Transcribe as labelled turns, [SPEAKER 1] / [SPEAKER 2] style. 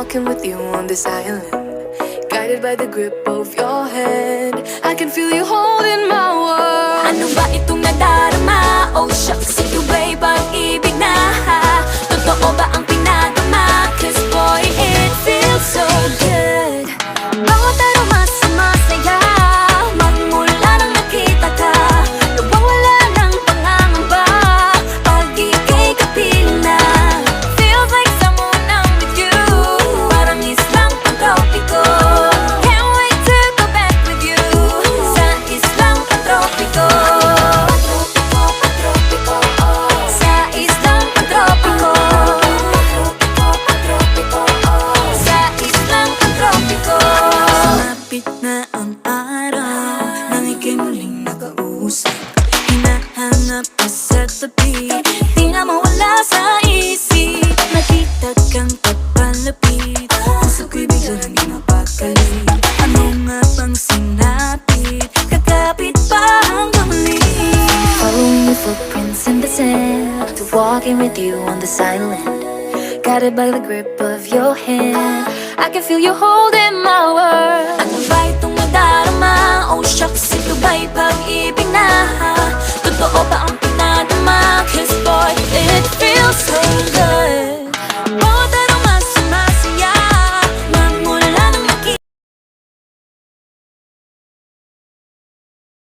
[SPEAKER 1] walking with you on this island, guided by the grip of your hand. I can feel you holding my world.
[SPEAKER 2] Ano ba itong nadarama? Oh shucks, ito ba'y pag-ibig na? Totoo ba ang pinadama? Cause boy, it feels so good. Bawat aroma sumasaya, magmula nang nakita ka. Nawawala ng pangangamba pag ika'y kapiling na. Feels like someone I'm with you, parang islang pantropiko. Can't wait to go back with you sa islang pantropiko. Sa islang pantropiko. Sa islang pantropiko. Sumapit na ang araw nang ika'y muling nakausap. Hinahanap ka sa tabi, di na mawala sa isip. Nakita kang papalapit, puso ko'y biglang di mapakali. Ano nga bang sinapit? Kakapit pa hanggang muli.
[SPEAKER 1] Following your footprints in the sand, to walking with you on this island, guided by the grip of your hand. I can feel you holding my world.